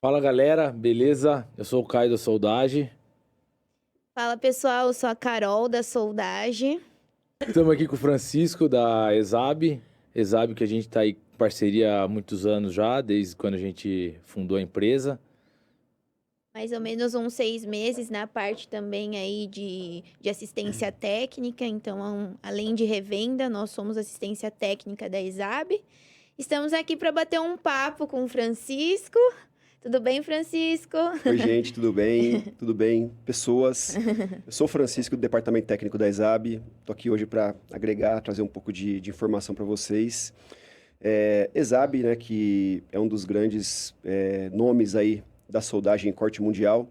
Fala galera, beleza? Eu sou o Caio da Soldagem. Fala pessoal, eu sou a Carol da Soldagem. Estamos aqui com o Francisco da Exab. Exab que a gente está aí em parceria há muitos anos já, desde quando a gente fundou a empresa. Mais ou menos uns 6 meses na parte também aí de assistência técnica. Então, além de revenda, nós somos assistência técnica da ESAB. Estamos aqui para bater um papo com o Francisco. Tudo bem, Francisco? Oi, gente, tudo bem? Tudo bem, pessoas? Eu sou o Francisco, do Departamento Técnico da ESAB. Estou aqui hoje para agregar, trazer um pouco de informação para vocês. ESAB, né, que é um dos grandes nomes aí da soldagem em corte mundial.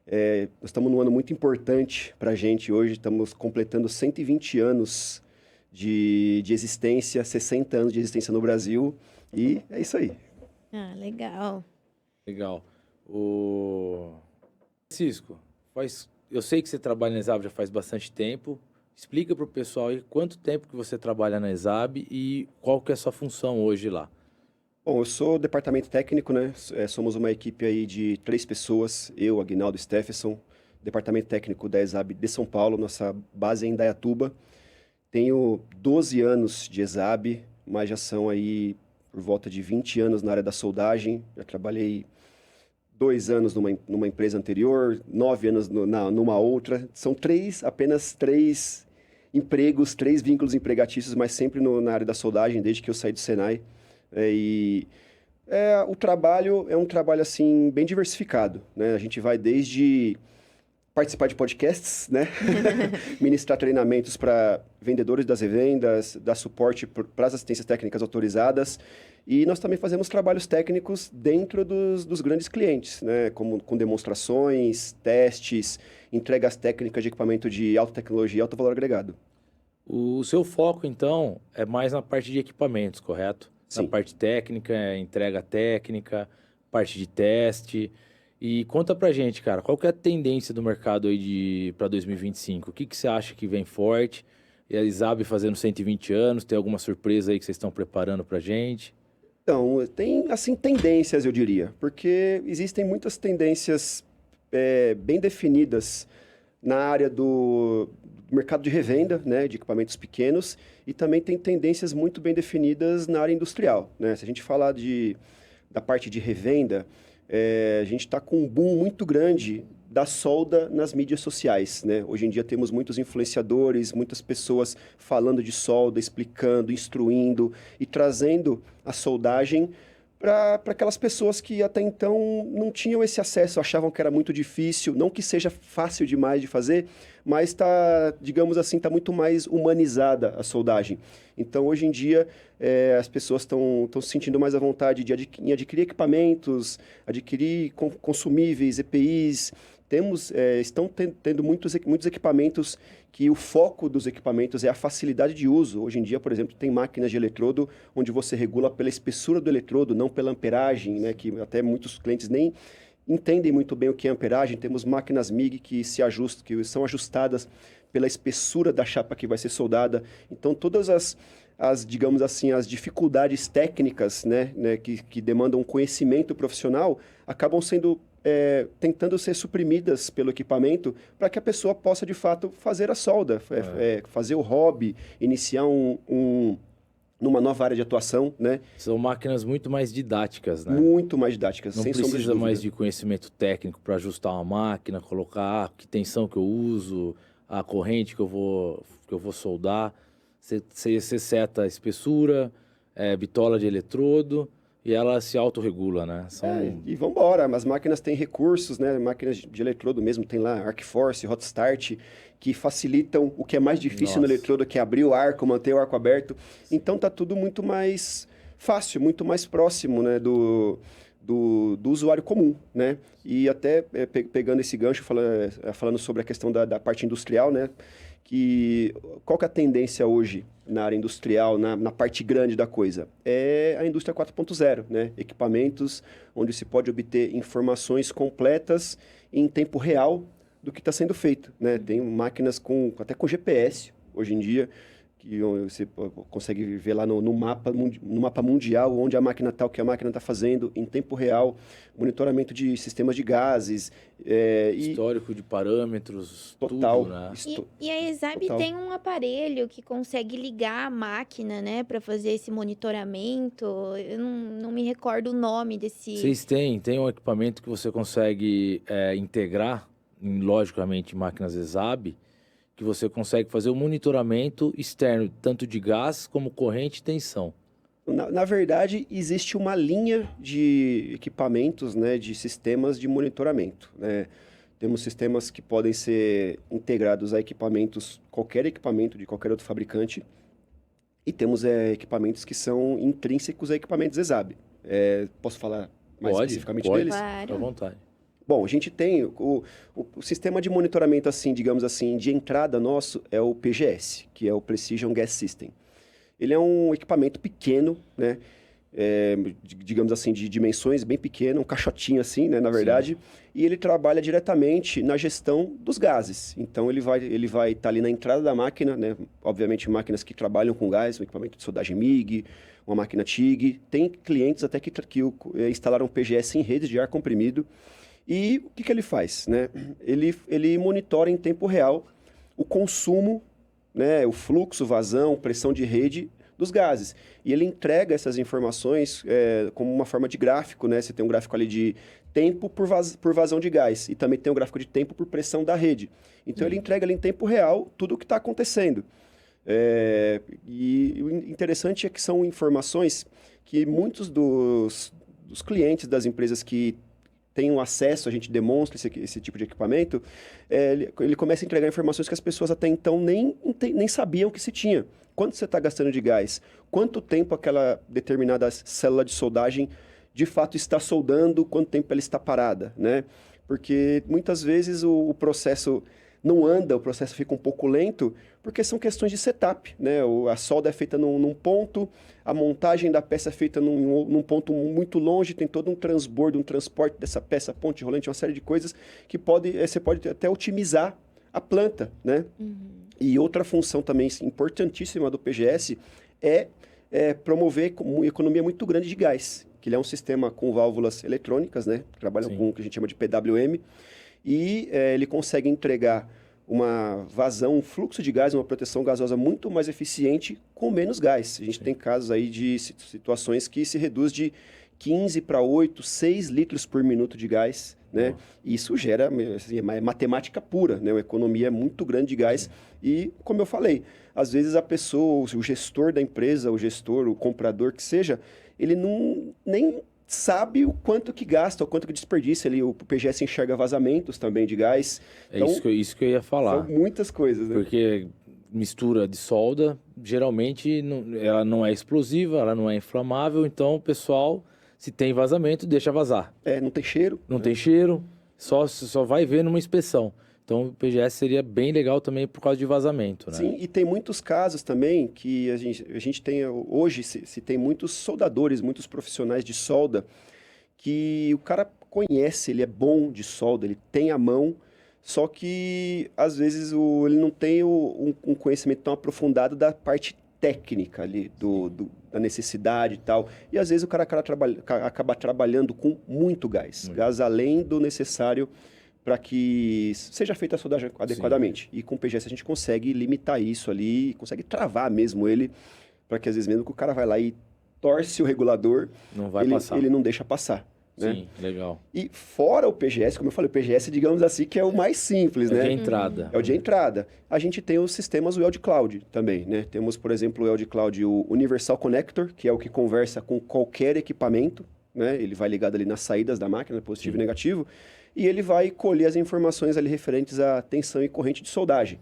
Nós estamos num ano muito importante para a gente hoje. Estamos completando 120 anos de existência, 60 anos de existência no Brasil. E é isso aí. Ah, legal. Legal. O Francisco, eu sei que você trabalha na Exab já faz bastante tempo. Explica para o pessoal aí quanto tempo que você trabalha na Exab e qual que é a sua função hoje lá. Bom, eu sou departamento técnico, né? Somos uma equipe aí de 3 pessoas, eu, Aguinaldo Steffenson, departamento técnico da ESAB de São Paulo, nossa base é em Indaiatuba. Tenho 12 anos de ESAB, mas já são aí por volta de 20 anos na área da soldagem. Já trabalhei 2 anos numa empresa anterior, 9 anos numa outra. São apenas três empregos, 3 vínculos empregatícios, mas sempre na área da soldagem, desde que eu saí do Senai. O trabalho é um trabalho assim bem diversificado, né? A gente vai desde participar de podcasts, né? Ministrar treinamentos para vendedores das revendas, dar suporte para as assistências técnicas autorizadas. E nós também fazemos trabalhos técnicos dentro dos grandes clientes, né? Como com demonstrações, testes, entregas técnicas de equipamento de alta tecnologia e alto valor agregado. O seu foco, então, é mais na parte de equipamentos, correto? Na Sim. parte técnica, entrega técnica, parte de teste. E conta pra gente, cara, qual que é a tendência do mercado aí para 2025? O que você acha que vem forte? E a Exab fazendo 120 anos, tem alguma surpresa aí que vocês estão preparando pra gente? Então, tem, assim, tendências, eu diria, porque existem muitas tendências bem definidas na área do mercado de revenda, né, de equipamentos pequenos, e também tem tendências muito bem definidas na área industrial, né? Se a gente falar da parte de revenda, a gente está com um boom muito grande da solda nas mídias sociais, né? Hoje em dia temos muitos influenciadores, muitas pessoas falando de solda, explicando, instruindo e trazendo a soldagem para aquelas pessoas que até então não tinham esse acesso, achavam que era muito difícil, não que seja fácil demais de fazer, mas está, digamos assim, está muito mais humanizada a soldagem. Então, hoje em dia, as pessoas estão se sentindo mais à vontade em adquirir equipamentos, adquirir consumíveis, EPIs. Estão tendo muitos equipamentos que o foco dos equipamentos é a facilidade de uso. Hoje em dia, por exemplo, tem máquinas de eletrodo onde você regula pela espessura do eletrodo, não pela amperagem, né, que até muitos clientes nem entendem muito bem o que é amperagem. Temos máquinas MIG que são ajustadas pela espessura da chapa que vai ser soldada. Então, todas digamos assim, as dificuldades técnicas, né, que demandam conhecimento profissional, acabam tentando ser suprimidas pelo equipamento para que a pessoa possa, de fato, fazer a solda, fazer o hobby, iniciar numa nova área de atuação, né? São máquinas muito mais didáticas, né? Muito mais didáticas, Não sem sombra de precisa dúvida. mais de conhecimento técnico para ajustar uma máquina, colocar que tensão que eu uso, a corrente que eu vou soldar. Você seta a espessura, bitola de eletrodo e ela se autorregula, né? E vamos embora, as máquinas têm recursos, né? Máquinas de eletrodo mesmo, tem lá ArcForce, Hot Start, que facilitam o que é mais difícil no Nossa. eletrodo, que é abrir o arco, manter o arco aberto. Então tá tudo muito mais fácil, muito mais próximo, né, do usuário comum, né? E até pegando esse gancho, falando sobre a questão da parte industrial, né? Qual que é a tendência hoje na área industrial, na parte grande da coisa? É a indústria 4.0, né? Equipamentos onde se pode obter informações completas em tempo real do que está sendo feito, né? Tem máquinas até com GPS, hoje em dia, que você consegue ver lá no mapa mundial onde a máquina está, o que a máquina está fazendo em tempo real, monitoramento de sistemas de gases. Histórico de parâmetros, total. tudo, né? E a ESAB Total. tem um aparelho que consegue ligar a máquina, né, para fazer esse monitoramento. Eu não me recordo o nome desse... Vocês têm um equipamento que você consegue integrar, logicamente, máquinas ESAB, que você consegue fazer o monitoramento externo, tanto de gás como corrente e tensão. Na verdade, existe uma linha de equipamentos, né, de sistemas de monitoramento, né? Temos sistemas que podem ser integrados a equipamentos, qualquer equipamento de qualquer outro fabricante, e temos equipamentos que são intrínsecos a equipamentos ESAB. Posso falar mais especificamente deles? Claro. Fica à vontade. Bom, a gente tem o sistema de monitoramento, assim, digamos assim, de entrada nosso é o PGS, que é o Precision Gas System. Ele é um equipamento pequeno, né? Digamos assim, de dimensões bem pequenas, um caixotinho assim, né, na verdade, sim. E ele trabalha diretamente na gestão dos gases. Então, ele vai estar ali na entrada da máquina, né? Obviamente, máquinas que trabalham com gás, um equipamento de soldagem MIG, uma máquina TIG. Tem clientes até que instalaram PGS em redes de ar comprimido. E o que ele faz, né? Ele monitora em tempo real o consumo, né? O fluxo, vazão, pressão de rede dos gases. E ele entrega essas informações como uma forma de gráfico, né? Você tem um gráfico ali de tempo por vazão de gás. E também tem um gráfico de tempo por pressão da rede. Então, ele entrega ali em tempo real tudo o que está acontecendo. E o interessante é que são informações que muitos dos clientes das empresas que tem um acesso, a gente demonstra esse tipo de equipamento, ele começa a entregar informações que as pessoas até então nem sabiam que se tinha. Quanto você está gastando de gás? Quanto tempo aquela determinada célula de soldagem de fato está soldando? Quanto tempo ela está parada, né? Porque muitas vezes o processo não anda, o processo fica um pouco lento, porque são questões de setup, né? A solda é feita num ponto, a montagem da peça é feita num ponto muito longe, tem todo um transbordo, um transporte dessa peça, ponte rolante, uma série de coisas que você pode até otimizar a planta, né? Uhum. E outra função também importantíssima do PGS é promover uma economia muito grande de gás, que ele é um sistema com válvulas eletrônicas, né? Trabalha com o que a gente chama de PWM, e ele consegue entregar uma vazão, um fluxo de gás, uma proteção gasosa muito mais eficiente com menos gás. A gente tem casos aí de situações que se reduz de 15 para 8, 6 litros por minuto de gás, né? E isso gera assim, matemática pura, né? Uma economia muito grande de gás. E, como eu falei, às vezes a pessoa, o gestor da empresa, o comprador que seja, ele nem sabe o quanto que gasta, o quanto que desperdiça ali. O PGS enxerga vazamentos também de gás. Então, isso que eu ia falar. São muitas coisas, né? Porque mistura de solda, geralmente, ela não é explosiva, ela não é inflamável, então o pessoal, se tem vazamento, deixa vazar. Não tem cheiro. Não tem cheiro, só vai ver numa inspeção. Então, o PGS seria bem legal também por causa de vazamento, né? Sim, e tem muitos casos também que a gente tem, hoje se tem muitos soldadores, muitos profissionais de solda, que o cara conhece, ele é bom de solda, ele tem a mão, só que às vezes ele não tem um conhecimento tão aprofundado da parte técnica ali, da necessidade e tal. E às vezes o cara acaba trabalhando com muito gás, gás além do necessário para que seja feita a soldagem adequadamente. Sim. E com o PGS a gente consegue limitar isso ali, consegue travar mesmo ele, para que às vezes mesmo que o cara vai lá e torce o regulador, ele não deixa passar. Né? Sim, legal. E fora o PGS, como eu falei, o PGS, digamos assim, que é o mais simples, né? É o de entrada. É o de entrada. A gente tem os sistemas Weld Cloud também, né? Temos, por exemplo, o Weld Cloud, o Universal Connector, que é o que conversa com qualquer equipamento, né? Ele vai ligado ali nas saídas da máquina, positivo e negativo, e ele vai colher as informações ali referentes à tensão e corrente de soldagem.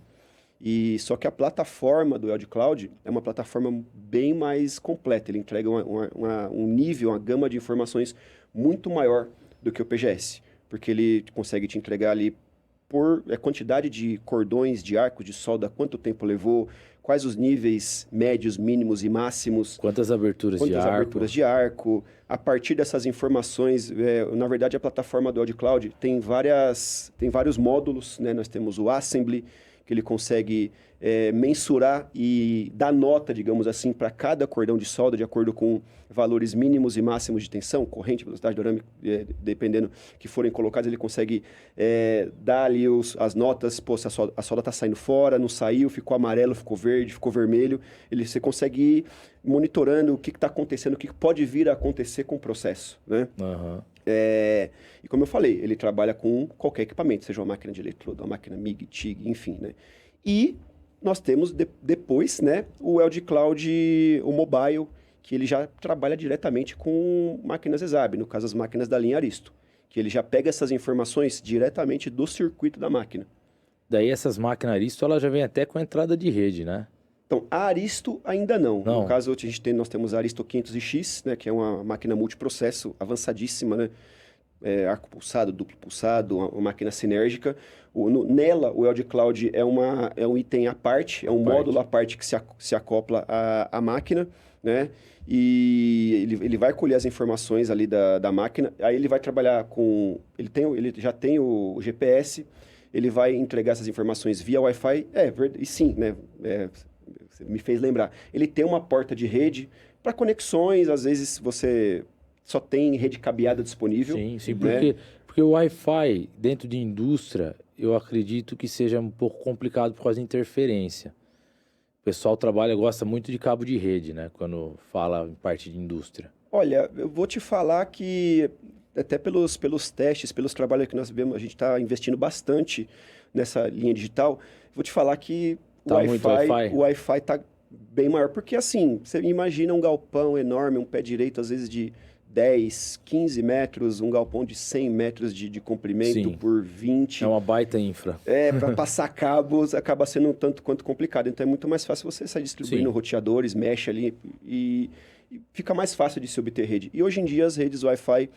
E só que a plataforma do Weld Cloud é uma plataforma bem mais completa. Ele entrega um nível, uma gama de informações muito maior do que o PGS, porque ele consegue te entregar ali por quantidade de cordões de arco de solda, quanto tempo levou, quais os níveis médios, mínimos e máximos. Quantas aberturas de arco. A partir dessas informações, na verdade, a plataforma do Weld Cloud tem vários módulos, né? Nós temos o Assembly, que ele consegue mensurar e dar nota, digamos assim, para cada cordão de solda, de acordo com valores mínimos e máximos de tensão, corrente, velocidade do arame, dependendo que forem colocados, ele consegue dar ali as notas, pô, se a solda está saindo fora, não saiu, ficou amarelo, ficou verde, ficou vermelho, você consegue ir monitorando o que está acontecendo, o que pode vir a acontecer com o processo, né? Aham. E como eu falei, ele trabalha com qualquer equipamento, seja uma máquina de eletrodo, uma máquina MIG, TIG, enfim, né? E nós temos depois, né, o LG Cloud, o mobile, que ele já trabalha diretamente com máquinas ESAB, no caso as máquinas da linha Aristo, que ele já pega essas informações diretamente do circuito da máquina. Daí essas máquinas Aristo, ela já vem até com a entrada de rede, né? Então, a Aristo ainda não. Não. No caso, nós temos a Aristo 500X, né, que é uma máquina multiprocesso avançadíssima, né? Arco pulsado, duplo pulsado, uma máquina sinérgica. Nela, o LG Cloud é um item à parte, é um módulo à parte que se acopla à máquina, né? E ele vai colher as informações ali da máquina, aí ele vai trabalhar com... Ele já tem o GPS, ele vai entregar essas informações via Wi-Fi. E sim, né? Você me fez lembrar. Ele tem uma porta de rede para conexões, às vezes você só tem rede cabeada disponível. Sim, né? porque o Wi-Fi dentro de indústria, eu acredito que seja um pouco complicado por causa da interferência. O pessoal gosta muito de cabo de rede, né? Quando fala em parte de indústria. Olha, eu vou te falar que até pelos testes, pelos trabalhos que nós vemos, a gente está investindo bastante nessa linha digital. Vou te falar que o Wi-Fi está bem maior, porque assim, você imagina um galpão enorme, um pé direito, às vezes de 10, 15 metros, um galpão de 100 metros de comprimento. Sim. Por 20. É uma baita infra. Para passar cabos acaba sendo um tanto quanto complicado. Então é muito mais fácil você sair distribuindo roteadores, mesh ali e fica mais fácil de se obter rede. E hoje em dia as redes Wi-Fi,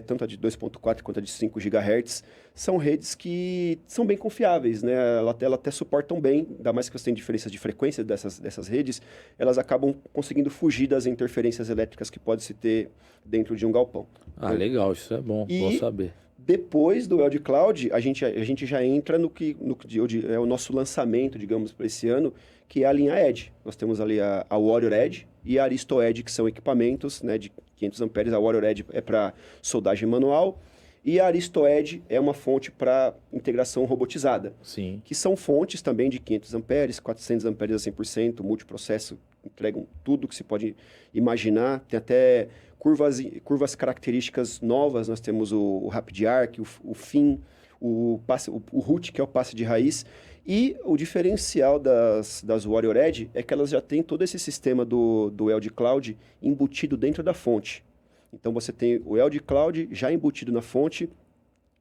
tanto a de 2.4 quanto a de 5 GHz, são redes que são bem confiáveis, né? Elas até suportam bem, ainda mais que você tem diferenças de frequência dessas redes, elas acabam conseguindo fugir das interferências elétricas que pode se ter dentro de um galpão. Ah, né? Legal, isso é bom saber. Depois do LG Cloud, a gente já entra no que é o nosso lançamento, digamos, para esse ano, que é a linha Edge. Nós temos ali a Warrior Edge e a Aristo Edge, que são equipamentos, né, de 500 amperes. A Warrior Edge é para soldagem manual e a Aristo Edge é uma fonte para integração robotizada. Sim. Que são fontes também de 500 amperes, 400 amperes a 100%, multiprocesso, entregam tudo que se pode imaginar. Tem até curvas características novas. Nós temos o Rapid Arc, o FIN, o root, que é o passe de raiz. E o diferencial das Warrior Edge é que elas já têm todo esse sistema do LG Cloud embutido dentro da fonte. Então você tem o LG Cloud já embutido na fonte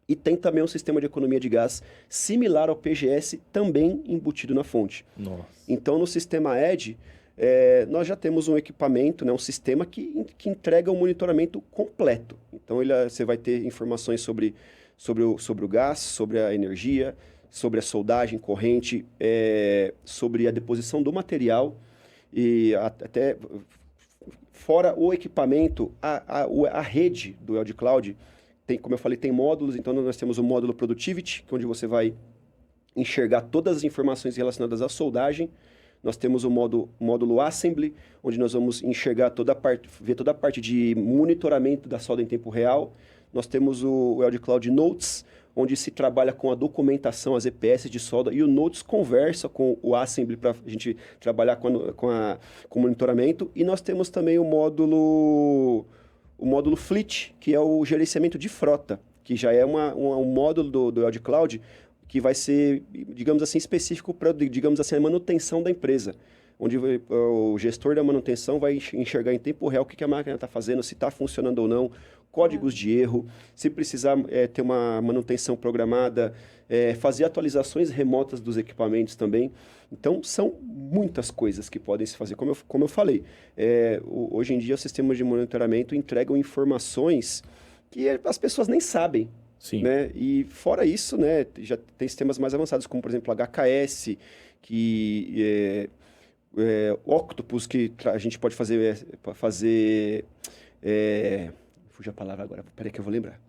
e tem também um sistema de economia de gás similar ao PGS também embutido na fonte. Nossa. Então no sistema Edge, nós já temos um equipamento, né, um sistema que entrega um monitoramento completo. Então você vai ter informações sobre o gás, sobre a energia, sobre a soldagem, corrente, sobre a deposição do material e até fora o equipamento, a rede do LG Cloud, como eu falei, tem módulos. Então nós temos o módulo Productivity, onde você vai enxergar todas as informações relacionadas à soldagem. Nós temos o módulo Assembly, onde nós vamos enxergar ver toda a parte de monitoramento da solda em tempo real. Nós temos o LG Cloud Notes, onde se trabalha com a documentação, as EPS de solda, e o Notes conversa com o Assembly para a gente trabalhar com o monitoramento. E nós temos também o módulo Fleet, que é o gerenciamento de frota, que já é um módulo do LG Cloud que vai ser, digamos assim, específico para, digamos assim, a manutenção da empresa, onde o gestor da manutenção vai enxergar em tempo real o que a máquina está fazendo, se está funcionando ou não, códigos de erro, se precisar ter uma manutenção programada, fazer atualizações remotas dos equipamentos também. Então, são muitas coisas que podem se fazer. Como eu falei, hoje em dia, os sistemas de monitoramento entregam informações que as pessoas nem sabem. Sim. Né? E fora isso, né, já tem sistemas mais avançados, como, por exemplo, o HKS, Octopus, que a gente pode fazer fugiu a palavra agora, peraí que eu vou lembrar.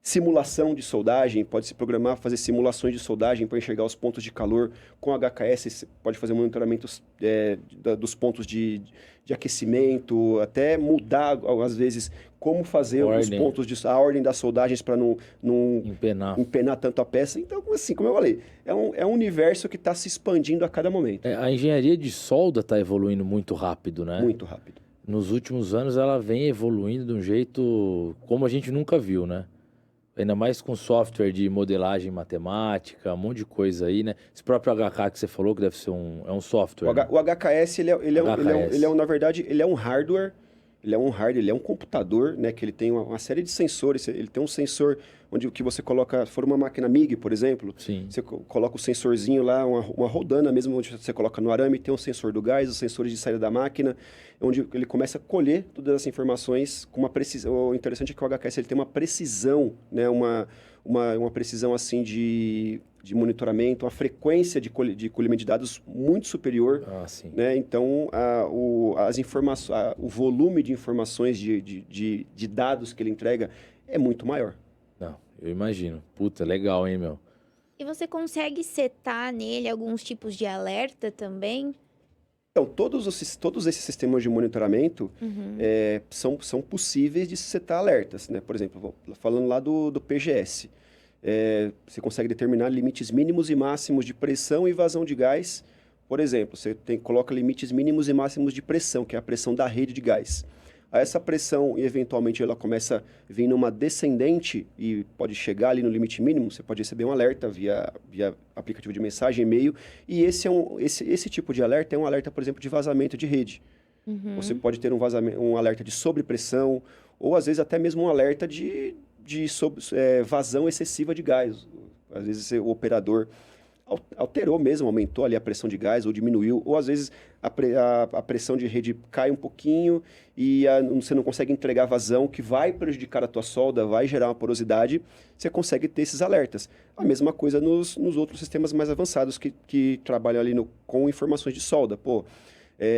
Simulação de soldagem, pode se programar, fazer simulações de soldagem para enxergar os pontos de calor. Com HKS, você pode fazer monitoramentos dos pontos de aquecimento, até mudar, às vezes, como fazer os pontos a ordem das soldagens para não empenar tanto a peça. Então, assim, como eu falei, é um universo que está se expandindo a cada momento. A engenharia de solda está evoluindo muito rápido, né? Muito rápido. Nos últimos anos, ela vem evoluindo de um jeito como a gente nunca viu, né? Ainda mais com software de modelagem matemática, um monte de coisa aí, né? Esse próprio HK que você falou, que deve ser um software. O HKS, na verdade, ele é um hardware, ele é um computador, né? Que ele tem uma série de sensores. Ele tem um sensor onde o que você coloca, se for uma máquina MIG, por exemplo, Sim. Você coloca o sensorzinho lá, uma rodana mesmo, onde você coloca no arame, tem um sensor do gás, os sensores de saída da máquina, onde ele começa a colher todas as informações com uma precisão. O interessante é que o HKS ele tem uma precisão, né? Uma precisão assim de monitoramento, uma frequência de colhimento de dados muito superior. Sim. Né? Então, o volume de informações de dados que ele entrega é muito maior. Não, eu imagino. Puta, legal, hein, meu? E você consegue setar nele alguns tipos de alerta também? Então, todos esses sistemas de monitoramento são possíveis de setar alertas, né? Por exemplo, falando lá do PGS, você consegue determinar limites mínimos e máximos de pressão e vazão de gás. Por exemplo, você coloca limites mínimos e máximos de pressão, que é a pressão da rede de gás. Essa pressão, eventualmente, ela começa a vir numa descendente e pode chegar ali no limite mínimo, você pode receber um alerta via aplicativo de mensagem, e-mail, e esse tipo de alerta é um alerta, por exemplo, de vazamento de rede. Você pode ter um alerta de sobrepressão, ou às vezes até mesmo um alerta de vazão excessiva de gás. Às vezes o operador alterou mesmo, aumentou ali a pressão de gás ou diminuiu, ou às vezes a pressão de rede cai um pouquinho e você não consegue entregar vazão, que vai prejudicar a tua solda, vai gerar uma porosidade, você consegue ter esses alertas. A mesma coisa nos outros sistemas mais avançados que trabalham ali com informações de solda.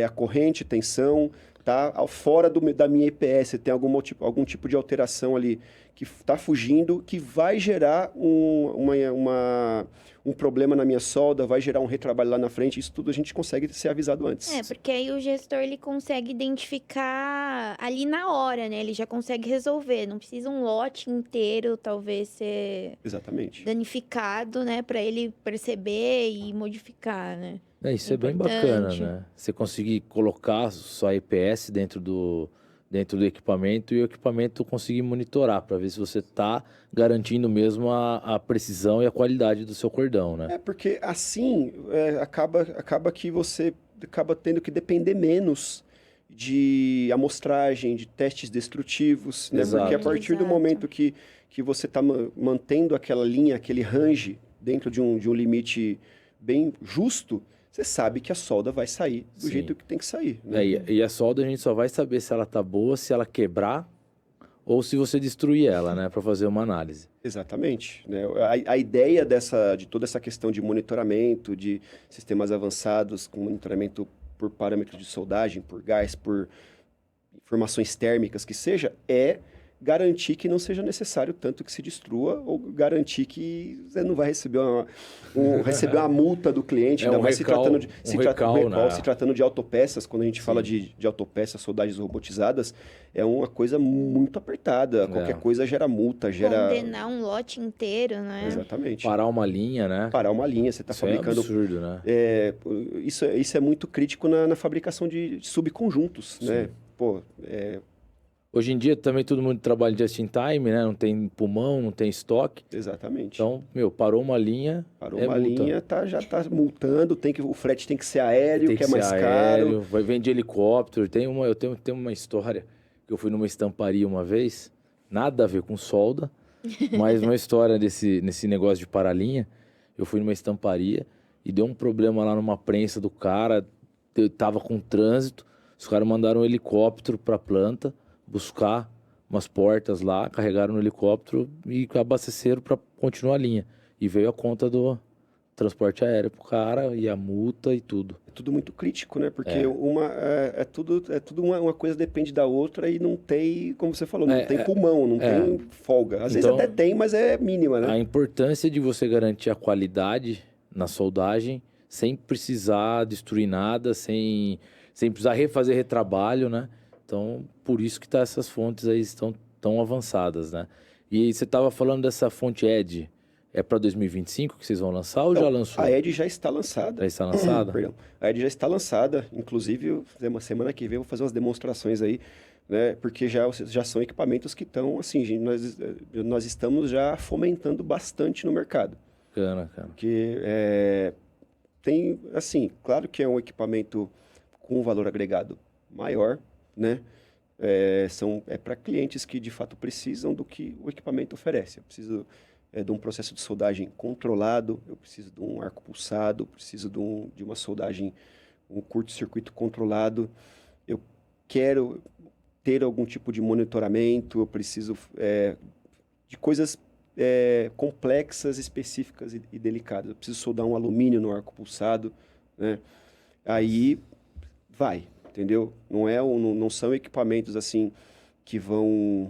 A corrente, tensão, tá fora da minha EPS, tem algum tipo de alteração ali que está fugindo, que vai gerar um problema na minha solda, vai gerar um retrabalho lá na frente. Isso tudo a gente consegue ser avisado antes. Porque aí o gestor ele consegue identificar ali na hora, né? Ele já consegue resolver. Não precisa um lote inteiro, talvez, ser Exatamente. danificado, né? Para ele perceber e modificar, né? Isso é bem bacana, né? Você conseguir colocar sua EPS dentro do equipamento e o equipamento conseguir monitorar para ver se você está garantindo mesmo a precisão e a qualidade do seu cordão, né? Porque assim acaba que você acaba tendo que depender menos de amostragem, de testes destrutivos, né? Porque a partir do momento que você está mantendo aquela linha, aquele range dentro de um limite bem justo, você sabe que a solda vai sair do jeito que tem que sair. Né? E a solda a gente só vai saber se ela tá boa, se ela quebrar ou se você destruir ela, né? Para fazer uma análise. Exatamente. Né? A ideia de toda essa questão de monitoramento, de sistemas avançados, com monitoramento por parâmetros de soldagem, por gás, por informações térmicas que seja, é garantir que não seja necessário tanto que se destrua, ou garantir que você não vai receber uma multa do cliente, ainda mais se tratando de autopeças. Quando a gente fala de autopeças, soldagens robotizadas, é uma coisa muito apertada. Qualquer coisa gera multa, condenar um lote inteiro, né? Exatamente. Parar uma linha, né? Parar uma linha, você está fabricando... É absurdo, né? Isso é muito crítico na fabricação de subconjuntos, né? Hoje em dia também todo mundo trabalha just in time, né? Não tem pulmão, não tem estoque. Exatamente. Então, parou uma linha. Linha, já tá multando, o frete tem que ser aéreo, que é mais caro. Vai vender helicóptero. Eu tenho uma história que eu fui numa estamparia uma vez, nada a ver com solda, mas uma história nesse negócio de parar linha. Eu fui numa estamparia e deu um problema lá numa prensa do cara, eu tava com trânsito, os caras mandaram um helicóptero pra planta, buscar umas portas lá, carregaram no helicóptero e abasteceram para continuar a linha. E veio a conta do transporte aéreo pro cara e a multa e tudo. É tudo muito crítico, né? Porque tudo uma coisa depende da outra e não tem, como você falou, não tem pulmão, não tem folga. Às vezes Então, até tem, mas é mínima, né? A importância de você garantir a qualidade na soldagem sem precisar destruir nada, sem precisar refazer retrabalho, né? Então, por isso que essas fontes aí estão tão avançadas, né? E você estava falando dessa fonte Edge. É para 2025 que vocês vão lançar ou já lançou? A Edge já está lançada. Já está lançada? Perdão. A Edge já está lançada. Inclusive, uma semana que vem eu vou fazer umas demonstrações aí, né? Porque já são equipamentos que estão, assim, gente, nós estamos já fomentando bastante no mercado. Bacana, cara. Porque tem, assim, claro que é um equipamento com um valor agregado maior, né? É para clientes que de fato precisam do que o equipamento oferece. Eu preciso de um processo de soldagem controlado, eu preciso de um arco pulsado, preciso de uma soldagem, um curto-circuito controlado, eu quero ter algum tipo de monitoramento, eu preciso de coisas complexas, específicas e delicadas. Eu preciso soldar um alumínio no arco pulsado, né? Aí vai, entendeu? Não são equipamentos assim que vão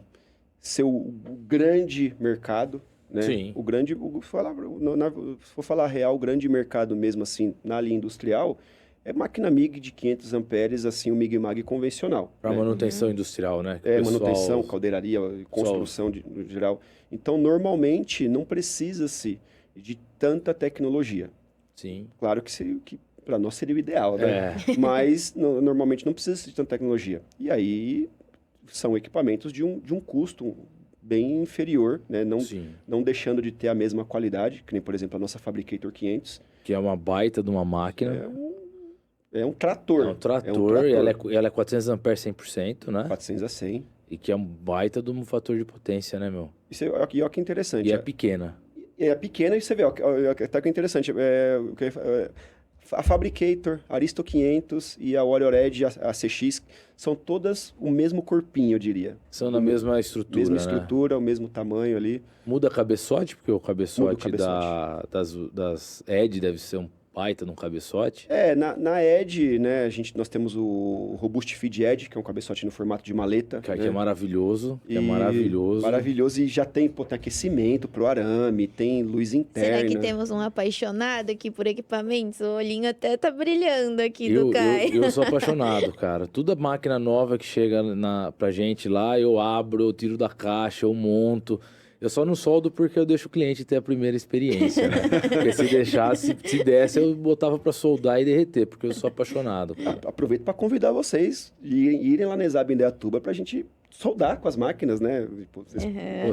ser o grande mercado, né? Sim. Se for falar real, o grande mercado mesmo assim na linha industrial é máquina MIG de 500 amperes, assim, o MIG-MAG convencional. Para manutenção industrial, né? Manutenção, caldeiraria, construção no geral. Então, normalmente, não precisa-se de tanta tecnologia. Sim. Claro que para nós seria o ideal, né? Mas, normalmente, não precisa de tanta tecnologia. E aí, são equipamentos de um custo bem inferior, né? Não deixando de ter a mesma qualidade, que nem, por exemplo, a nossa Fabricator 500. Que é uma baita de uma máquina. É um trator. É um trator. E ela é 400 amperes 100%, né? 400 a 100. E que é um baita de um fator de potência, né, meu? Isso olha que interessante. E é pequena. É pequena e você vê, até que é interessante. A Fabricator, a Aristo 500 e a Warrior Edge, a CX, são todas o mesmo corpinho, eu diria. São na mesma estrutura, mesma né? estrutura, o mesmo tamanho ali. Muda cabeçote, porque o cabeçote, cabeçote. das Edge deve ser um baita num cabeçote. Na Edge, né, nós temos o Robust Feed Edge, que é um cabeçote no formato de maleta. Que né? é maravilhoso. Maravilhoso e já tem aquecimento pro arame, tem luz interna. Será que temos um apaixonado aqui por equipamentos? O olhinho até tá brilhando aqui do Caio. Eu sou apaixonado, cara. Toda máquina nova que chega pra gente lá, eu abro, eu tiro da caixa, eu monto. Eu só não soldo porque eu deixo o cliente ter a primeira experiência, né? Porque se desse, eu botava para soldar e derreter, porque eu sou apaixonado. Aproveito para convidar vocês a irem lá na ESAB Indaiatuba para a gente soldar com as máquinas, né?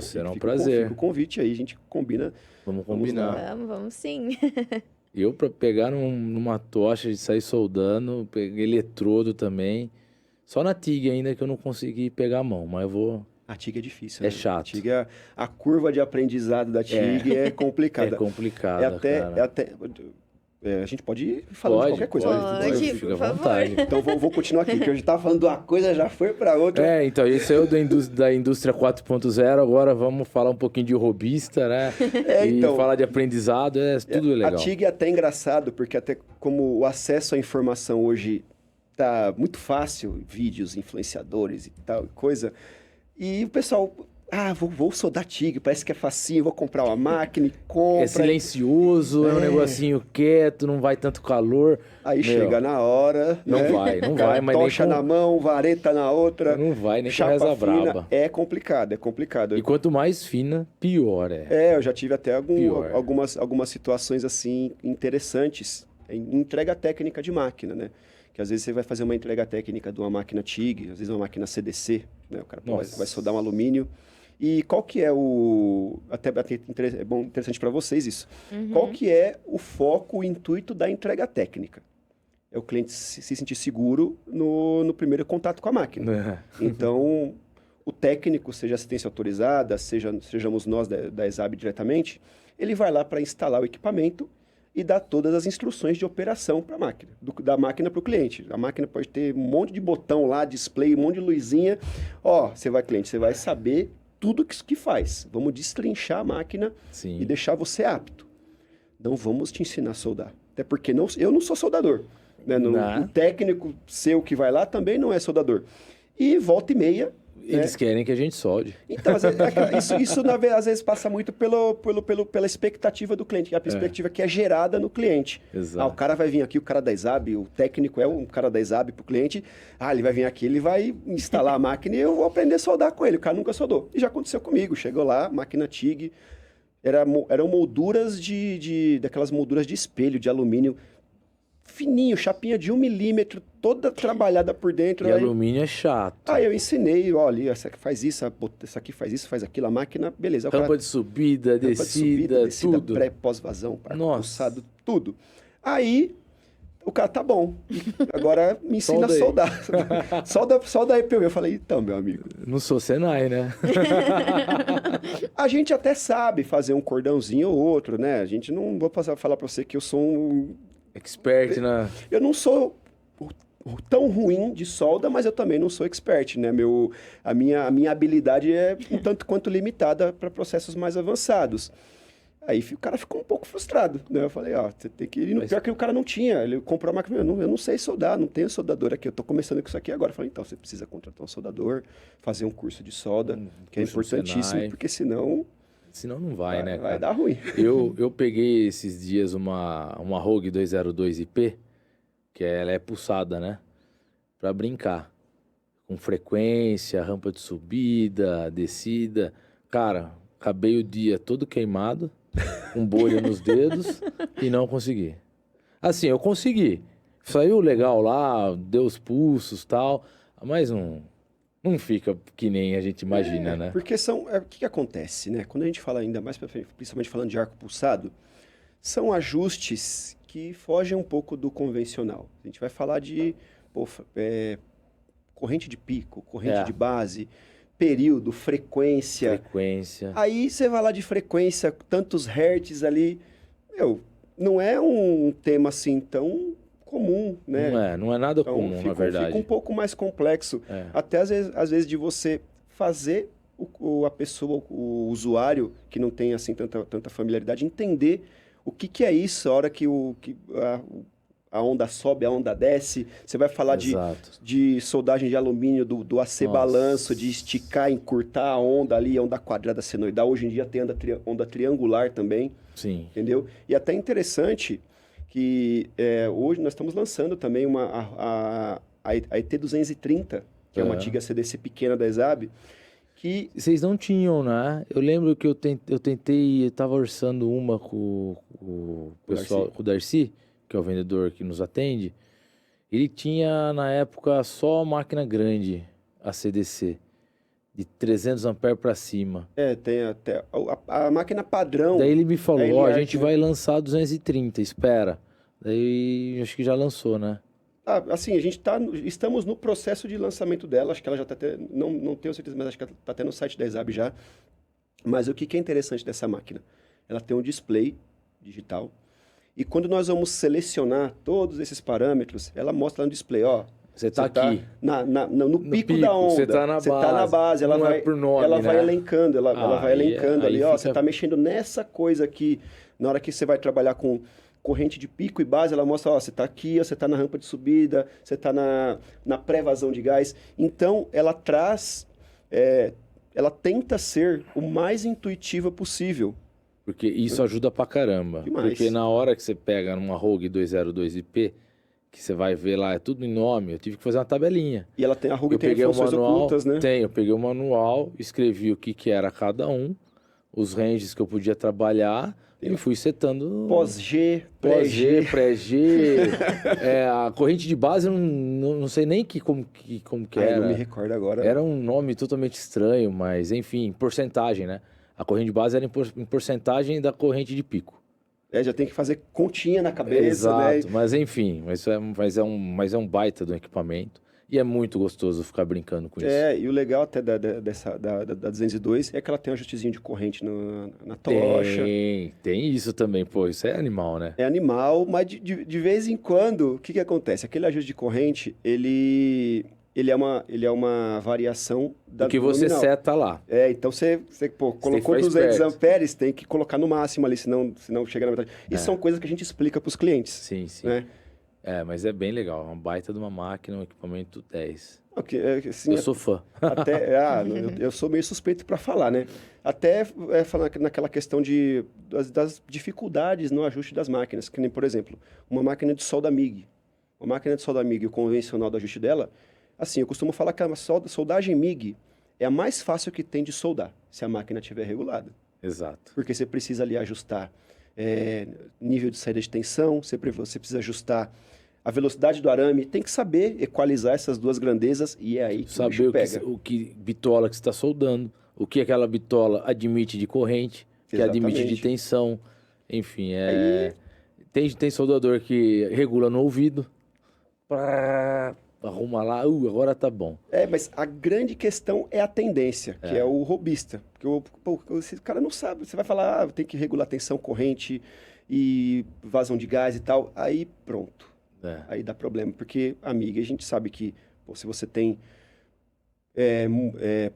Será um prazer. Fica o convite aí, a gente combina. Vamos combinar. Vamos sim. Eu, para pegar numa tocha de sair soldando, peguei eletrodo também. Só na TIG ainda que eu não consegui pegar a mão, mas eu vou... A TIG é difícil, né? É chato. A TIG, a curva de aprendizado da TIG é complicada. É complicada, cara. A gente pode ir falando de qualquer coisa. Pode, fica à vontade. Então, vou continuar aqui, porque a gente estava falando de uma coisa, já foi para outra. Então, isso é da indústria 4.0, agora vamos falar um pouquinho de robista, né? Então, falar de aprendizado, tudo legal. A TIG é até engraçado, porque até como o acesso à informação hoje tá muito fácil, vídeos, influenciadores e tal, coisa... E o pessoal, vou soldar TIG, parece que é facinho, vou comprar uma máquina e compra. É silencioso, é um negocinho quieto, não vai tanto calor. Aí chega na hora, não vai, mas tocha na mão, vareta na outra. Não vai, nem chapa com reza fina. braba. É complicado. E quanto mais fina, pior eu já tive até algumas situações assim interessantes em entrega técnica de máquina, né? Que às vezes você vai fazer uma entrega técnica de uma máquina TIG, às vezes uma máquina CDC, né? O cara vai soldar um alumínio. E qual que é até interessante para vocês isso. Qual que é o foco, o intuito da entrega técnica? É o cliente se sentir seguro no primeiro contato com a máquina. Então, o técnico, seja assistência autorizada, sejamos nós da ESAB diretamente, ele vai lá para instalar o equipamento e dar todas as instruções de operação para a máquina, da máquina para o cliente. A máquina pode ter um monte de botão lá, display, um monte de luzinha. Cliente, você vai saber tudo que faz. Vamos destrinchar a máquina e deixar você apto. não vamos te ensinar a soldar. Até porque eu não sou soldador. Né? Não. O técnico seu que vai lá também não é soldador. E volta e meia... Eles querem que a gente solde. Então, isso às vezes passa muito pela expectativa do cliente, a perspectiva que é gerada no cliente. Exato. O cara vai vir aqui, o cara da ESAB, o técnico é um cara da ESAB para o cliente, ele vai vir aqui, ele vai instalar a máquina e eu vou aprender a soldar com ele, o cara nunca soldou. E já aconteceu comigo, chegou lá, máquina TIG, eram molduras daquelas molduras de espelho, de alumínio, fininho, chapinha de 1 milímetro, toda trabalhada por dentro. E alumínio é chato. Aí eu ensinei, olha, essa aqui faz isso, essa aqui faz isso, faz aquilo, a máquina, beleza. Rampa de subida, descida, tudo. Pré, pós-vazão, Nossa. tudo. Aí, o cara, tá bom, agora me ensina a soldar. solda aí pra eu ver. Eu falei, então, meu amigo. Não sou Senai, né? A gente até sabe fazer um cordãozinho ou outro, né? A gente não vou falar pra você que eu sou um... Expert na... Eu não sou tão ruim de solda, mas eu também não sou expert, né? A minha habilidade é um tanto quanto limitada para processos mais avançados. Aí o cara ficou um pouco frustrado, né? Eu falei, você tem que ir... Pior que o cara não tinha, ele comprou a máquina, eu não sei soldar, não tenho soldador aqui, eu tô começando com isso aqui agora. Eu falei, então, você precisa contratar um soldador, fazer um curso de solda, que é importantíssimo, porque senão... Senão não vai, né, cara? Vai dar ruim. Eu peguei esses dias uma Rogue 202 IP, que ela é pulsada, né? Pra brincar. Com frequência, rampa de subida, descida. Cara, acabei o dia todo queimado, com bolha nos dedos, e não consegui. Assim, eu consegui. Saiu legal lá, deu os pulsos e tal, mas não fica que nem a gente imagina, né? Porque o que acontece, né? Quando a gente fala ainda mais pra frente, principalmente falando de arco pulsado, são ajustes que fogem um pouco do convencional. A gente vai falar de corrente de pico, corrente de base, período, frequência. Aí você vai lá de frequência, tantos hertz ali. Não é um tema assim tão comum, né? Não é nada comum, na verdade. Fica um pouco mais complexo. Até às vezes de você fazer a pessoa, o usuário, que não tem assim tanta familiaridade, entender o que é isso, a hora que a onda sobe, a onda desce. Você vai falar de soldagem de alumínio, do AC balanço, de esticar, encurtar a onda ali, a onda quadrada senoidal. Hoje em dia tem onda triangular também. Sim. Entendeu? E até interessante que hoje nós estamos lançando também a ET230, que é uma antiga CDC pequena da ESAB, que... Vocês não tinham, né? Eu lembro que eu tentei, eu tava orçando uma com o pessoal, com o Darcy, que é o vendedor que nos atende. Ele tinha, na época, só máquina grande, a CDC, de 300 amperes para cima. Tem até a máquina padrão. Daí ele me falou, a gente vai lançar 230, espera. Daí acho que já lançou, né? Assim, estamos no processo de lançamento dela, acho que ela já está não tenho certeza, mas acho que ela está até no site da ESAB já. Mas o que é interessante dessa máquina? Ela tem um display digital, e quando nós vamos selecionar todos esses parâmetros, ela mostra lá no display, você está aqui. No pico da onda. Você está na base. Ela vai, por nome, ela né? vai elencando, ela vai elencando ali, fica... você está mexendo nessa coisa aqui. Na hora que você vai trabalhar com corrente de pico e base, ela mostra, você está aqui, você está na rampa de subida, você está na pré-vazão de gás. Então, ela traz, ela tenta ser o mais intuitiva possível. Porque isso ajuda pra caramba. Demais. Porque na hora que você pega numa Rogue 202 IP, que você vai ver lá, é tudo em nome, eu tive que fazer uma tabelinha. E ela tem a Rogue, tem funções ocultas, né? Eu peguei o manual, escrevi o que era cada um, os ranges que eu podia trabalhar, e fui setando... Pós-G, pré-G. A corrente de base, eu não sei nem como que era. Eu não me recordo agora. Era um nome totalmente estranho, mas enfim, porcentagem, né? A corrente de base era em porcentagem da corrente de pico. Já tem que fazer continha na cabeça, exato, né? Mas enfim, mas é um baita do equipamento. E é muito gostoso ficar brincando com isso. E o legal até da 202 é que ela tem um ajustezinho de corrente na tocha. Tem isso também, pô, isso é animal, né? É animal, mas de vez em quando, o que acontece? Aquele ajuste de corrente, ele ele é uma variação do que você nominal. seta lá. Então você colocou que ficar 200 esperto. amperes, tem que colocar no máximo ali, senão chega na metade. Isso são coisas que a gente explica para os clientes. Sim, sim. Né? Mas é bem legal. Uma baita de uma máquina, um equipamento 10. Assim, Eu sou fã. Eu sou meio suspeito para falar, né? Até falar naquela questão das dificuldades no ajuste das máquinas, que nem, por exemplo, uma máquina de solda MIG. Uma máquina de solda MIG, o convencional do ajuste dela, assim, eu costumo falar que a soldagem MIG é a mais fácil que tem de soldar, se a máquina estiver regulada. Exato. Porque você precisa ali ajustar nível de saída de tensão, você precisa ajustar a velocidade do arame, tem que saber equalizar essas duas grandezas e é aí que o bicho pega. o que bitola que você está soldando, o que aquela bitola admite de corrente, que admite de tensão, enfim, tem soldador que regula no ouvido, arruma lá, agora tá bom. Mas a grande questão é a tendência, que é o robista. Porque esse cara não sabe, você vai falar, tem que regular tensão, corrente e vazão de gás e tal, aí pronto. Aí dá problema, porque, amiga, a gente sabe que se você tem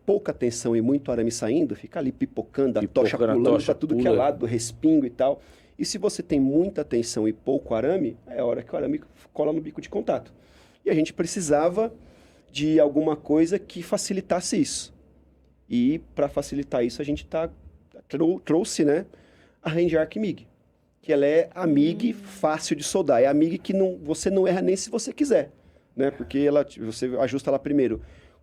pouca tensão e muito arame saindo, fica ali pipocando, a tocha pulando para tudo que é lado, respingo e tal. E se você tem muita tensão e pouco arame, é a hora que o arame cola no bico de contato. E a gente precisava de alguma coisa que facilitasse isso. E para facilitar isso, a gente trouxe, né, a Range Arc MIG. Que ela é a MIG fácil de soldar. É a MIG que você não erra nem se você quiser, né? Porque você ajusta lá primeiro.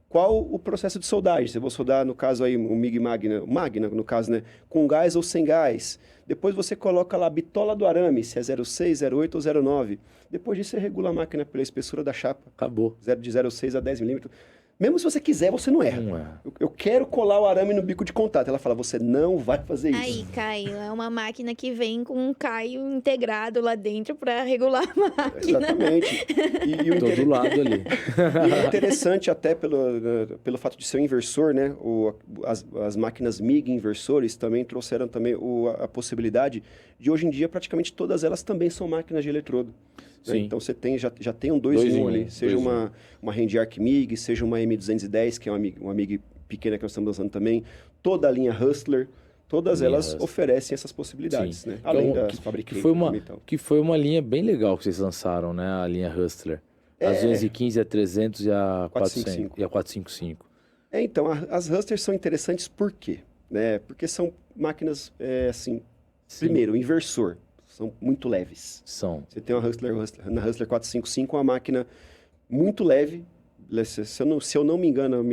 Qual o processo de soldagem? Se eu vou soldar, no caso aí, o MIG Magna, no caso, né? Com gás ou sem gás. Depois você coloca lá a bitola do arame, se é 0,6, 0,8 ou 0,9. Depois disso você regula a máquina pela espessura da chapa. Acabou. De 0,6 a 10 milímetros. Mesmo se você quiser, você não erra. Não erra. Eu quero colar o arame no bico de contato. Ela fala, você não vai fazer isso. Aí, Caio, é uma máquina que vem com um Caio integrado lá dentro para regular a máquina. Exatamente. Todo lado ali. E é interessante até pelo fato de ser um inversor, né? As máquinas MIG inversores também trouxeram também a possibilidade de, hoje em dia, praticamente todas elas também são máquinas de eletrodo. Né? Então você já tem um 2 em 1 ali, seja uma Range Arc MIG, seja uma M210, que é uma MIG pequena que nós estamos lançando também, toda a linha Hustler, todas elas oferecem essas possibilidades, né? Além das fabricantes. Que foi uma linha bem legal que vocês lançaram, né? A linha Hustler. A 215, a 300 e a 400, e a 455. Então, as Hustlers são interessantes por quê? Né? Porque são máquinas, primeiro, inversor. São muito leves. Você tem uma Hustler 455, uma máquina muito leve. Se eu não me engano,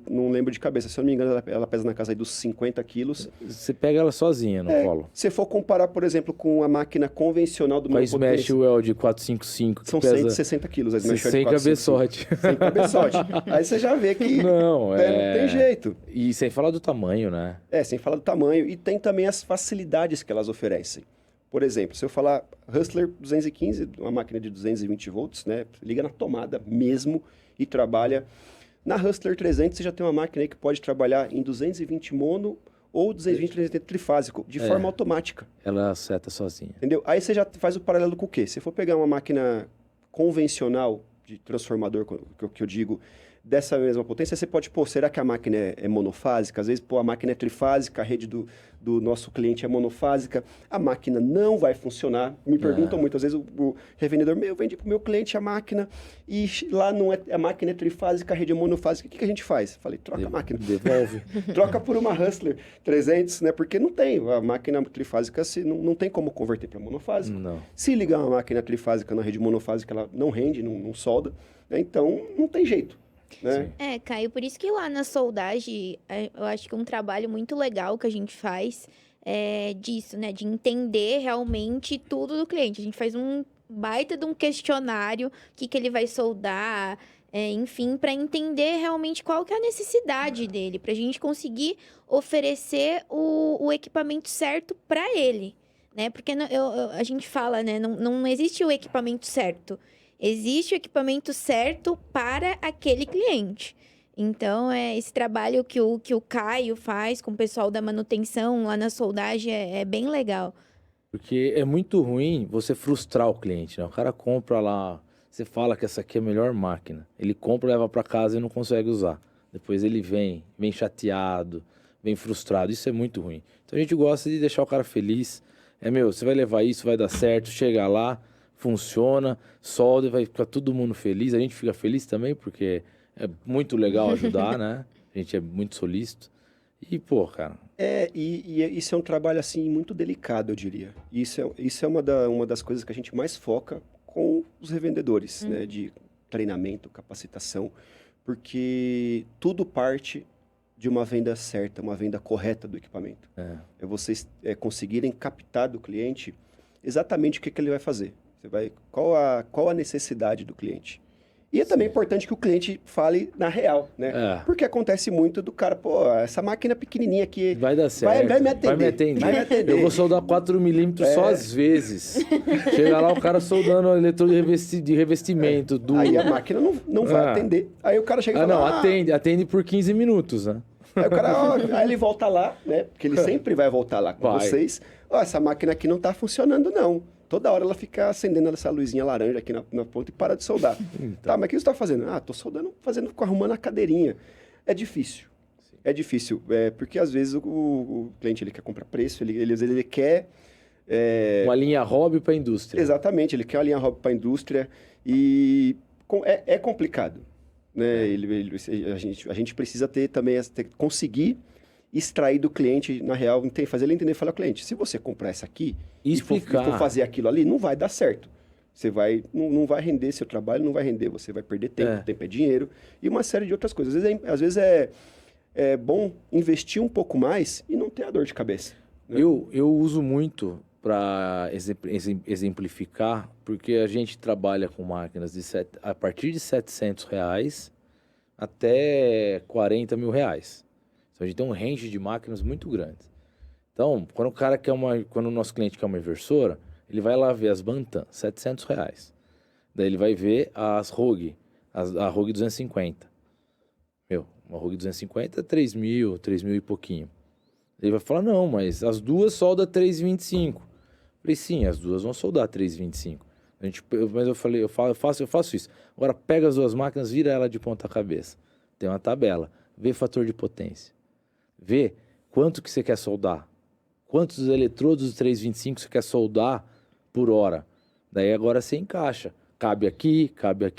não lembro de cabeça. Se eu não me engano, ela pesa na casa aí dos 50 quilos. Você pega ela sozinha no colo. Se for comparar, por exemplo, com a máquina convencional do meu potência... A Smash Well de 455, que são pesa 160 quilos. A Smash sem cabeçote. Sem cabeçote. Aí você já vê que não tem jeito. E sem falar do tamanho, né? Sem falar do tamanho. E tem também as facilidades que elas oferecem. Por exemplo, se eu falar Hustler 215, uma máquina de 220 volts, né? Liga na tomada mesmo e trabalha. Na Hustler 300, você já tem uma máquina aí que pode trabalhar em 220 mono ou 220 trifásico, de forma automática. Ela seta sozinha. Entendeu? Aí você já faz o paralelo com o quê? Se for pegar uma máquina convencional de transformador, que eu digo, dessa mesma potência, você pode, será que a máquina é monofásica? Às vezes, a máquina é trifásica, a rede do nosso cliente é monofásica, a máquina não vai funcionar. Me perguntam muito, às vezes o revendedor, eu vendi para o meu cliente a máquina e lá não é, a máquina é trifásica, a rede é monofásica. O que a gente faz? Falei, troca a máquina. Devolve. Troca por uma Hustler 300, né? Porque não tem, a máquina trifásica não tem como converter para monofásico. Não. Se ligar uma máquina trifásica na rede monofásica, ela não rende, não solda, né? Então não tem jeito. Né? Caio, por isso que lá na soldagem, eu acho que um trabalho muito legal que a gente faz é disso, né? De entender realmente tudo do cliente. A gente faz um baita de um questionário, o que ele vai soldar, enfim, para entender realmente qual que é a necessidade dele, para a gente conseguir oferecer o equipamento certo para ele, né? Porque a gente fala, né? Não existe o equipamento certo. Existe o equipamento certo para aquele cliente. Então, esse trabalho que o Caio faz com o pessoal da manutenção lá na soldagem é bem legal. Porque é muito ruim você frustrar o cliente, né? O cara compra lá você fala que essa aqui é a melhor máquina. Ele compra, leva para casa e não consegue usar. Depois ele vem chateado, vem frustrado. Isso é muito ruim. Então a gente gosta de deixar o cara feliz. Você vai levar isso, vai dar certo, chega lá, funciona, solda, vai ficar todo mundo feliz. A gente fica feliz também, porque é muito legal ajudar, né? A gente é muito solícito. E, pô, cara... E isso é um trabalho, assim, muito delicado, eu diria. Isso é uma das coisas que a gente mais foca com os revendedores, né? De treinamento, capacitação, porque tudo parte de uma venda certa, uma venda correta do equipamento. É vocês conseguirem captar do cliente exatamente o que ele vai fazer. Qual a necessidade do cliente. E é também importante que o cliente fale na real, né? Porque acontece muito do cara, pô, essa máquina pequenininha aqui... Vai dar certo. Vai me atender. Vai me atender. Eu vou soldar 4 milímetros só às vezes. Chega lá o cara soldando o eletrodo de revestimento. Aí a máquina não vai atender. Aí o cara chega e fala... Atende por 15 minutos, né? Aí o cara, aí ele volta lá, né? Porque ele sempre vai voltar lá com vocês. Essa máquina aqui não tá funcionando, não. Toda hora ela fica acendendo essa luzinha laranja aqui na ponta e para de soldar. Então. Tá, mas o que você está fazendo? Tô soldando, arrumando a cadeirinha. É difícil. Sim. É difícil, porque às vezes o cliente ele quer comprar preço, ele quer... uma linha hobby para a indústria. Exatamente, ele quer uma linha hobby para a indústria e é complicado. Né? A gente precisa ter também, conseguir extrair do cliente, na real, fazer ele entender, falar ao cliente, se você comprar essa aqui e for fazer aquilo ali, não vai dar certo. Você não vai render seu trabalho, não vai render, você vai perder tempo, tempo é dinheiro, e uma série de outras coisas. Às vezes é bom investir um pouco mais e não ter a dor de cabeça. Né? Eu uso muito para exemplificar, porque a gente trabalha com máquinas a partir de R$700 até R$40 mil. Então, a gente tem um range de máquinas muito grande. Então, quando o nosso cliente quer uma inversora, ele vai lá ver as Bantam, R$700. Daí ele vai ver as ROG, a ROG 250. Uma ROG 250 é 3 mil e pouquinho. Ele vai falar, não, mas as duas solda 325. Falei, sim, as duas vão soldar 325. Mas eu falei, eu faço isso. Agora, pega as duas máquinas, vira ela de ponta cabeça. Tem uma tabela, vê fator de potência. Vê quanto que você quer soldar. Quantos eletrodos do 325 você quer soldar por hora. Daí agora você encaixa. Cabe aqui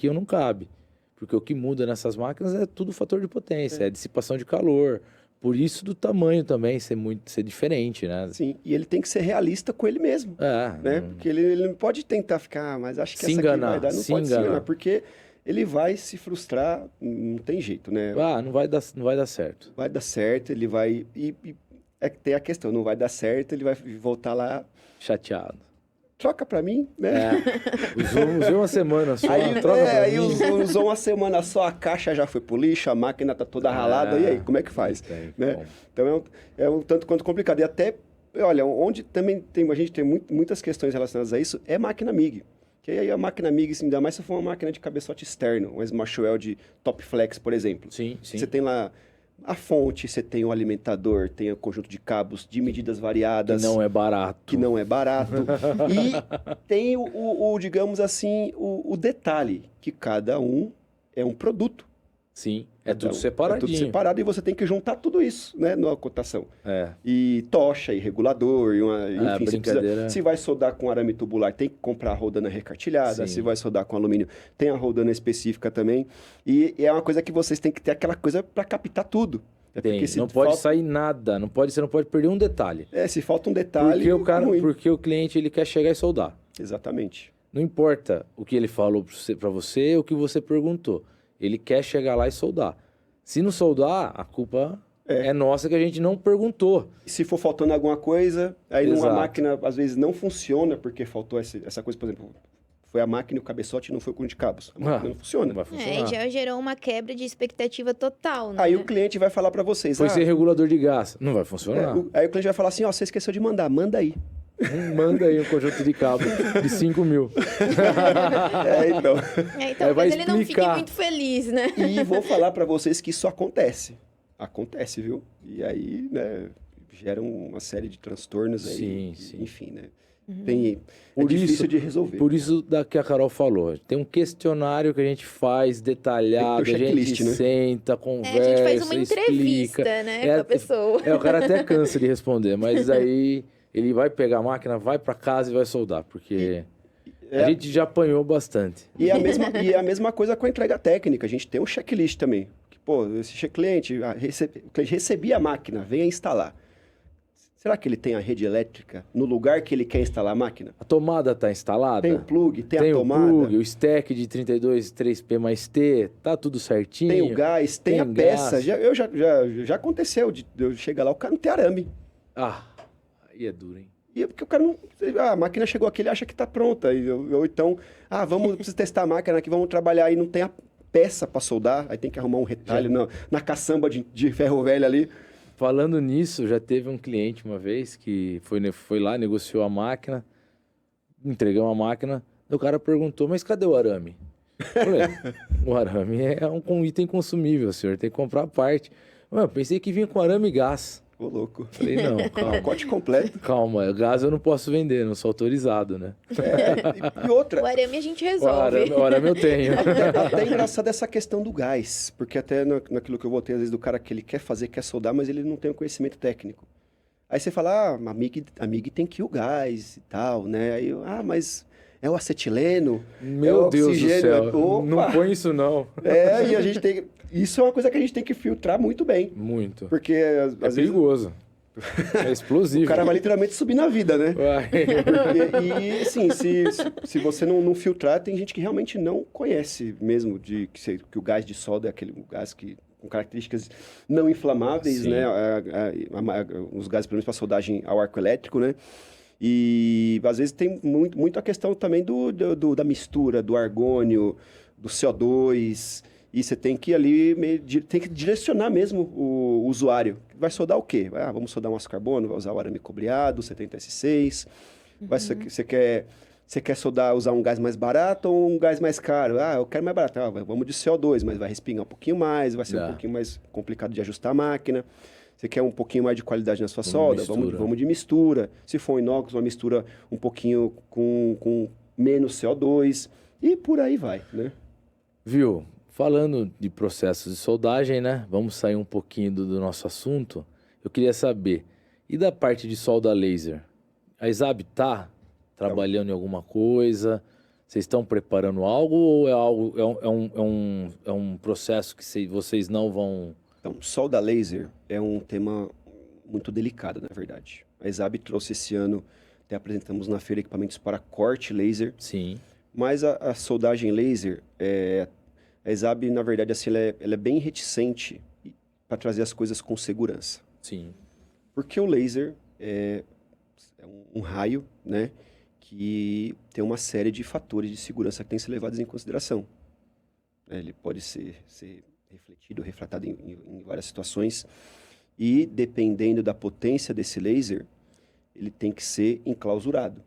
ou não cabe. Porque o que muda nessas máquinas é tudo fator de potência, é dissipação de calor. Por isso do tamanho também ser diferente, né? Sim, e ele tem que ser realista com ele mesmo. Né? Porque ele não pode tentar ficar, mas acho que essa aqui vai dar. Não pode se enganar, porque ele vai se frustrar, não tem jeito, né? Não vai dar certo. Vai dar certo, ele vai... tem a questão, não vai dar certo, ele vai voltar lá... chateado. Troca pra mim, né? Usou uma semana só, troca pra mim. Usou uma semana só, a caixa já foi pro lixo, a máquina tá toda ralada, e aí, como é que faz? Né? Então, é um tanto quanto complicado. E até, olha, onde também a gente tem muitas questões relacionadas a isso, é máquina MIG. Que aí a máquina MIG, ainda mais se for uma máquina de cabeçote externo, um Smashwell de Top Flex, por exemplo. Sim. Você tem lá a fonte, você tem o alimentador, tem o conjunto de cabos de medidas variadas. Que não é barato. E tem digamos assim, o detalhe, que cada um é um produto. Sim, tudo separadinho. É tudo separado e você tem que juntar tudo isso, né, na cotação. É. E tocha, e regulador, enfim, brincadeira. Se vai soldar com arame tubular, tem que comprar a rodana recartilhada. Sim. Se vai soldar com alumínio, tem a rodana específica também. E é uma coisa que vocês têm que ter aquela coisa para captar tudo. Não pode sair nada, você não pode perder um detalhe. Se falta um detalhe, porque o cliente ele quer chegar e soldar. Exatamente. Não importa o que ele falou para você ou o que você perguntou. Ele quer chegar lá e soldar. Se não soldar, a culpa é nossa que a gente não perguntou. Se for faltando alguma coisa, aí uma máquina às vezes não funciona porque faltou essa coisa, por exemplo, foi a máquina e o cabeçote não foi o conjunto de cabos. A máquina não funciona. Não vai funcionar. Já gerou uma quebra de expectativa total, né? Aí o cliente vai falar para vocês... Foi ser regulador de gás. Não vai funcionar. Aí o cliente vai falar assim, você esqueceu de mandar, manda aí. Manda aí um conjunto de cabo de 5 mil. Então. Talvez ele não fique muito feliz, né? E vou falar para vocês que isso acontece. Acontece, viu? E aí, né, gera uma série de transtornos aí. Sim. Enfim, né? É difícil de resolver. Por isso da que a Carol falou. Tem um questionário que a gente faz detalhado, Tem a gente checklist, né? senta, conversa, A gente faz uma entrevista, explica. né, com a pessoa. O cara até cansa de responder, mas aí ele vai pegar a máquina, vai para casa e vai soldar, porque a gente já apanhou bastante. E é a mesma coisa com a entrega técnica. A gente tem um checklist também. Que, pô, esse cliente, o cliente recebia a máquina, venha instalar. Será que ele tem a rede elétrica no lugar que ele quer instalar a máquina? A tomada está instalada? Tem o plug, tem a o tomada. plug, o stack de 32 3P mais T, tá tudo certinho. Tem o gás, tem a peça. Já aconteceu de eu chegar lá, o cara não tem arame. Ah, aí é duro, hein? E é porque o cara não... A máquina chegou aqui, ele acha que está pronta. Ou então, preciso testar a máquina aqui, vamos trabalhar. E não tem a peça para soldar. Aí tem que arrumar um retalho na caçamba de ferro velho ali. Falando nisso, já teve um cliente uma vez que foi lá, negociou a máquina, entregou a máquina, o cara perguntou, mas cadê o arame? Eu falei, o arame é um item consumível, senhor, tem que comprar a parte. Eu pensei que vinha com arame e gás. Ô, louco. Falei, não, calma. Pacote completo. Calma, gás eu não posso vender, não sou autorizado, né? E outra... O arame a gente resolve. O arame eu tenho. Até engraçado essa questão do gás, porque até naquilo que eu botei, às vezes, do cara que ele quer fazer, quer soldar, mas ele não tem o conhecimento técnico. Aí você fala, a MIG tem que ir o gás e tal, né? Aí mas é o acetileno, Meu Deus oxigênio. do céu, Opa! não põe isso não. E a gente tem... Isso é uma coisa que a gente tem que filtrar muito bem. Muito. Porque, às vezes, perigoso. É explosivo. o cara vai literalmente subir na vida, né? Vai. E assim, se você não filtrar, tem gente que realmente não conhece mesmo que o gás de solda é aquele gás com características não inflamáveis, Sim. né? Os gases, pelo menos para soldagem ao arco elétrico, né? E às vezes tem muito a questão também da mistura, do argônio, do CO2. E você tem que tem que direcionar mesmo o usuário. Vai soldar o quê? Vamos soldar um aço carbono, vai usar o arame cobreado, 70S6. Você quer usar um gás mais barato ou um gás mais caro? Eu quero mais barato. Vamos de CO2, mas vai respingar um pouquinho mais, vai ser um pouquinho mais complicado de ajustar a máquina. Você quer um pouquinho mais de qualidade na sua solda? Vamos de mistura. Se for inox, uma mistura um pouquinho com menos CO2. E por aí vai, né? Viu? Falando de processos de soldagem, né? Vamos sair um pouquinho do nosso assunto. Eu queria saber, e da parte de solda laser? A ESAB está trabalhando em alguma coisa? Vocês estão preparando algo ou é um processo que vocês não vão... Então, solda laser é um tema muito delicado, na verdade. A ESAB trouxe esse ano, até apresentamos na feira equipamentos para corte laser. Sim. Mas a soldagem laser, a ESAB, na verdade, assim, ela é bem reticente para trazer as coisas com segurança. Sim. Porque o laser é um raio, né, que tem uma série de fatores de segurança que tem que ser levados em consideração. Ele pode ser refletido, refratado em várias situações. E, dependendo da potência desse laser, ele tem que ser enclausurado.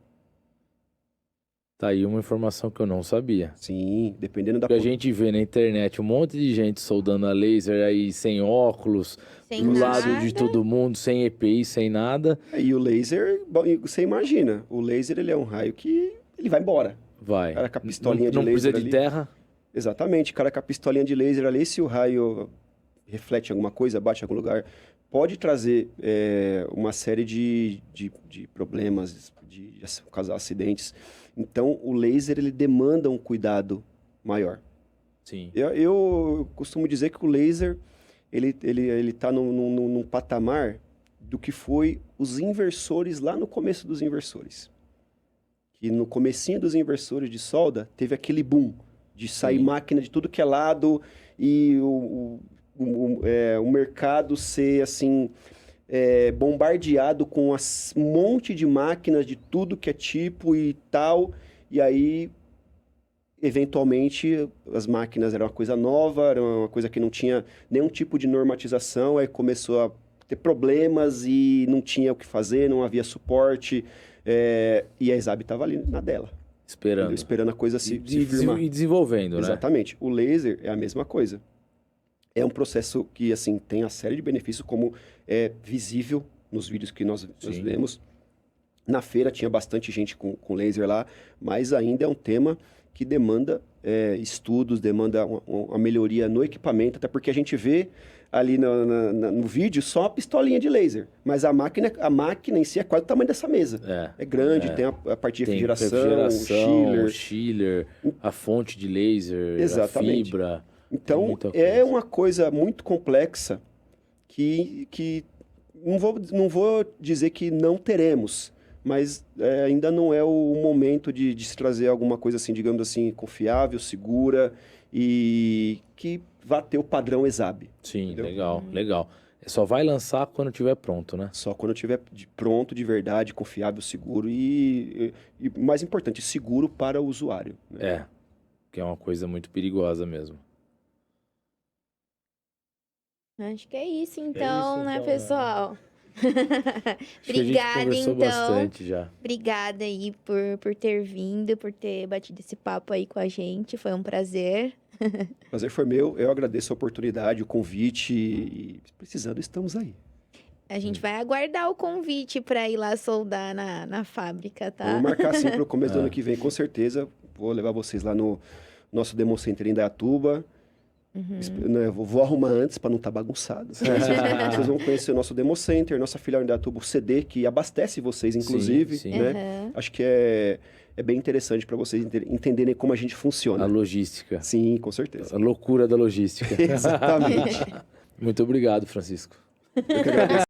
Tá aí uma informação que eu não sabia. Sim, dependendo da... Porque a gente vê na internet um monte de gente soldando a laser aí sem óculos, Sem do nada. lado de todo mundo, sem EPI, sem nada. E o laser, você imagina, o laser ele é um raio que ele vai embora. Vai. O cara com a pistolinha de não laser precisa de ali. terra. Exatamente, o cara com a pistolinha de laser ali, se o raio reflete alguma coisa, bate em algum lugar, pode trazer uma série de problemas, de causar acidentes. Então, o laser, ele demanda um cuidado maior. Sim. Eu costumo dizer que o laser, ele tá num patamar do que foi os inversores lá no começo dos inversores. Que no comecinho dos inversores de solda, teve aquele boom de sair máquina de tudo que é lado e o mercado ser, assim, bombardeado com um monte de máquinas de tudo que é tipo e tal. E aí, eventualmente, as máquinas eram uma coisa nova, era uma coisa que não tinha nenhum tipo de normatização, aí começou a ter problemas e não tinha o que fazer, não havia suporte, e a ESAB estava ali na dela. Esperando a coisa se firmar. E desenvolvendo, né? Exatamente. O laser é a mesma coisa. É um processo que, assim, tem a série de benefícios, como é visível nos vídeos que nós vemos. Na feira tinha bastante gente com laser lá, mas ainda é um tema que demanda estudos, demanda uma melhoria no equipamento, até porque a gente vê ali no vídeo só a pistolinha de laser, mas a máquina em si é quase o tamanho dessa mesa. É grande, tem a parte de refrigeração, o chiller, a fonte de laser, exatamente. a fibra. Então, é uma coisa muito complexa que não vou dizer que não teremos, mas ainda não é o momento de se trazer alguma coisa assim, digamos assim, confiável, segura e que vá ter o padrão ESAB. Sim, entendeu? Legal. Só vai lançar quando estiver pronto, né? Só quando estiver pronto de verdade, confiável, seguro e mais importante, seguro para o usuário. Né? Que é uma coisa muito perigosa mesmo. Acho que é isso então, né, pessoal? Obrigada, então. Bastante já. Obrigada aí por ter vindo, por ter batido esse papo aí com a gente. Foi um prazer. O prazer foi meu. Eu agradeço a oportunidade, o convite. E precisando, estamos aí. A gente vai aguardar o convite para ir lá soldar na fábrica, tá? Vamos marcar sim para o começo do ano que vem, com certeza. Vou levar vocês lá no nosso Demo Center em Dayatuba. Vou arrumar antes para não estar bagunçado. Vocês vão conhecer o nosso Demo Center, nossa filial em Dayatuba, o CD, que abastece vocês, inclusive. Sim. Né? Acho que é bem interessante para vocês entenderem como a gente funciona. A logística. Sim, com certeza. A loucura da logística. Exatamente. Muito obrigado, Francisco. Eu que agradeço.